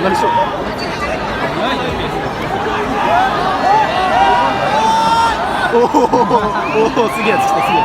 何しよう。おお、すげえやつ来た、すげえ。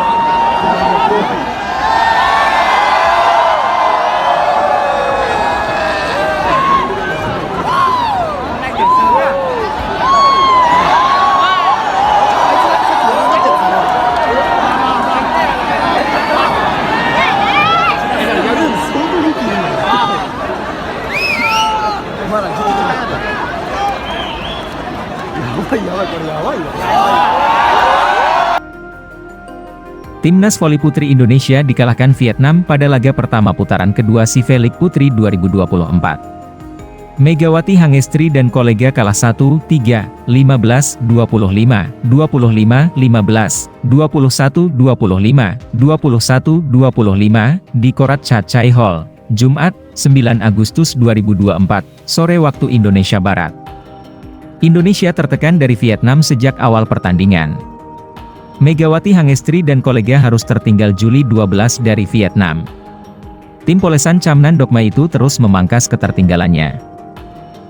Timnas Voli Putri Indonesia dikalahkan Vietnam pada laga pertama putaran kedua SIFE League Putri 2024. Megawati Hangestri dan kolega kalah 1-3, 15, 25, 25, 15, 21, 25, 21, 25, di Korat Cha Chai Hall, Jumat, 9 Agustus 2024, sore waktu Indonesia Barat. Indonesia tertekan dari Vietnam sejak awal pertandingan. Megawati Hangestri dan kolega harus tertinggal Juli 12 dari Vietnam. Tim Polesan Chamnan Dokma itu terus memangkas ketertinggalannya.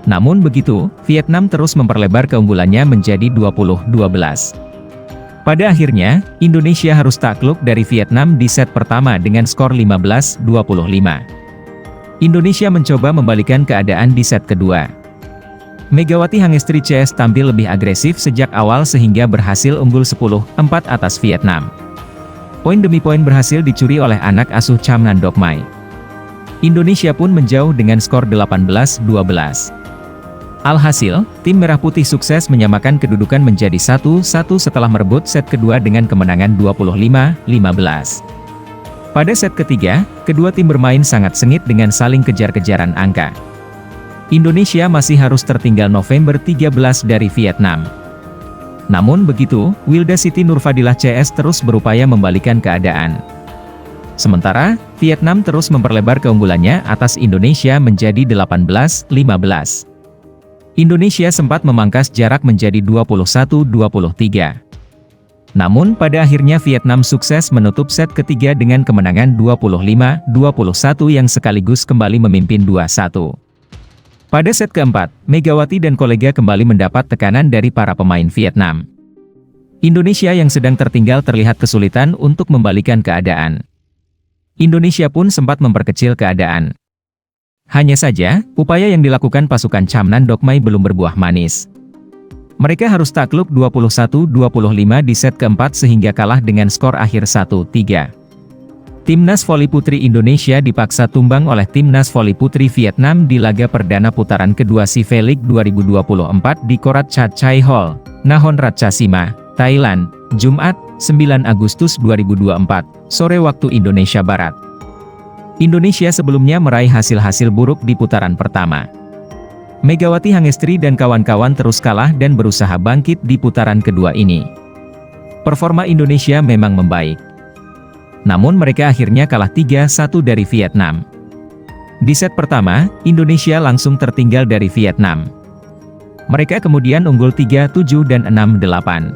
Namun begitu, Vietnam terus memperlebar keunggulannya menjadi 20-12. Pada akhirnya, Indonesia harus takluk dari Vietnam di set pertama dengan skor 15-25. Indonesia mencoba membalikan keadaan di set kedua. Megawati Hangestri CS tampil lebih agresif sejak awal sehingga berhasil unggul 10-4 atas Vietnam. Poin demi poin berhasil dicuri oleh anak asuh Chamnan Dokmai. Indonesia pun menjauh dengan skor 18-12. Alhasil, tim Merah Putih sukses menyamakan kedudukan menjadi 1-1 setelah merebut set kedua dengan kemenangan 25-15. Pada set ketiga, kedua tim bermain sangat sengit dengan saling kejar-kejaran angka. Indonesia masih harus tertinggal November 13 dari Vietnam. Namun begitu, Wilda Siti Nurfadilah CS terus berupaya membalikan keadaan. Sementara, Vietnam terus memperlebar keunggulannya atas Indonesia menjadi 18-15. Indonesia sempat memangkas jarak menjadi 21-23. Namun pada akhirnya Vietnam sukses menutup set ketiga dengan kemenangan 25-21 yang sekaligus kembali memimpin 2-1. Pada set keempat, Megawati dan kolega kembali mendapat tekanan dari para pemain Vietnam. Indonesia yang sedang tertinggal terlihat kesulitan untuk membalikan keadaan. Indonesia pun sempat memperkecil keadaan. Hanya saja, upaya yang dilakukan pasukan Chamnan Dokmai belum berbuah manis. Mereka harus takluk 21-25 di set keempat sehingga kalah dengan skor akhir 1-3. Timnas Voli Putri Indonesia dipaksa tumbang oleh Timnas Voli Putri Vietnam di laga perdana putaran kedua SIFE League 2024 di Korat Cha Chai Hall, Nakhon Ratchasima, Thailand, Jumat, 9 Agustus 2024, sore waktu Indonesia Barat. Indonesia sebelumnya meraih hasil-hasil buruk di putaran pertama. Megawati Hangestri dan kawan-kawan terus kalah dan berusaha bangkit di putaran kedua ini. Performa Indonesia memang membaik. Namun mereka akhirnya kalah 3-1 dari Vietnam. Di set pertama, Indonesia langsung tertinggal dari Vietnam. Mereka kemudian unggul 3-7 dan 6-8.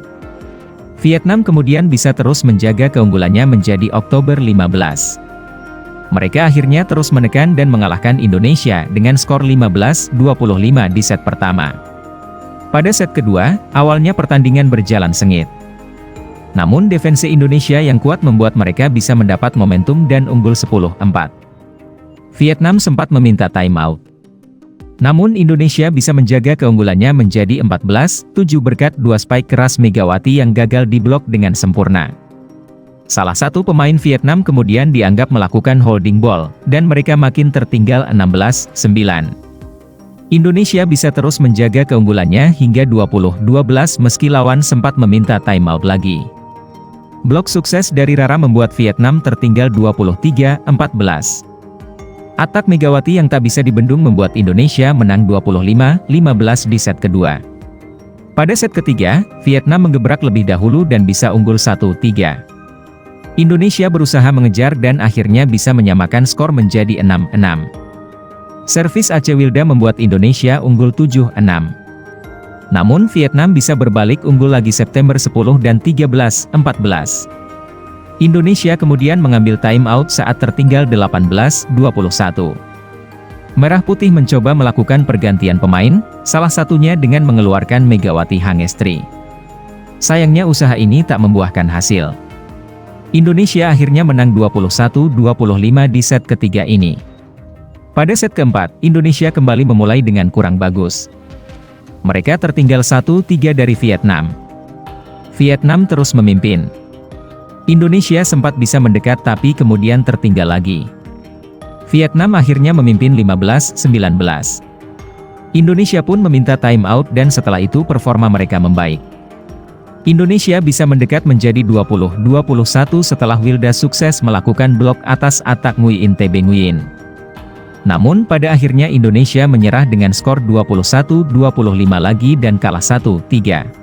Vietnam kemudian bisa terus menjaga keunggulannya menjadi Oktober 15. Mereka akhirnya terus menekan dan mengalahkan Indonesia dengan skor 15-25 di set pertama. Pada set kedua, awalnya pertandingan berjalan sengit. Namun defense Indonesia yang kuat membuat mereka bisa mendapat momentum dan unggul 10-4. Vietnam sempat meminta timeout. Namun Indonesia bisa menjaga keunggulannya menjadi 14-7 berkat dua spike keras Megawati yang gagal diblok dengan sempurna. Salah satu pemain Vietnam kemudian dianggap melakukan holding ball, dan mereka makin tertinggal 16-9. Indonesia bisa terus menjaga keunggulannya hingga 20-12 meski lawan sempat meminta timeout lagi. Blok sukses dari Rara membuat Vietnam tertinggal 23-14. Atak Megawati yang tak bisa dibendung membuat Indonesia menang 25-15 di set kedua. Pada set ketiga, Vietnam menggebrak lebih dahulu dan bisa unggul 1-3. Indonesia berusaha mengejar dan akhirnya bisa menyamakan skor menjadi 6-6. Servis Aceh Wilda membuat Indonesia unggul 7-6. Namun Vietnam bisa berbalik unggul lagi September 10 dan 13-14. Indonesia kemudian mengambil timeout saat tertinggal 18-21. Merah Putih mencoba melakukan pergantian pemain, salah satunya dengan mengeluarkan Megawati Hangestri. Sayangnya usaha ini tak membuahkan hasil. Indonesia akhirnya menang 21-25 di set ketiga ini. Pada set keempat, Indonesia kembali memulai dengan kurang bagus. Mereka tertinggal 1-3 dari Vietnam. Vietnam terus memimpin. Indonesia sempat bisa mendekat tapi kemudian tertinggal lagi. Vietnam akhirnya memimpin 15-19. Indonesia pun meminta time out dan setelah itu performa mereka membaik. Indonesia bisa mendekat menjadi 20-21 setelah Wilda sukses melakukan blok atas atak Nguyen Tebe Nguyen. Namun pada akhirnya Indonesia menyerah dengan skor 21-25 lagi dan kalah 1-3.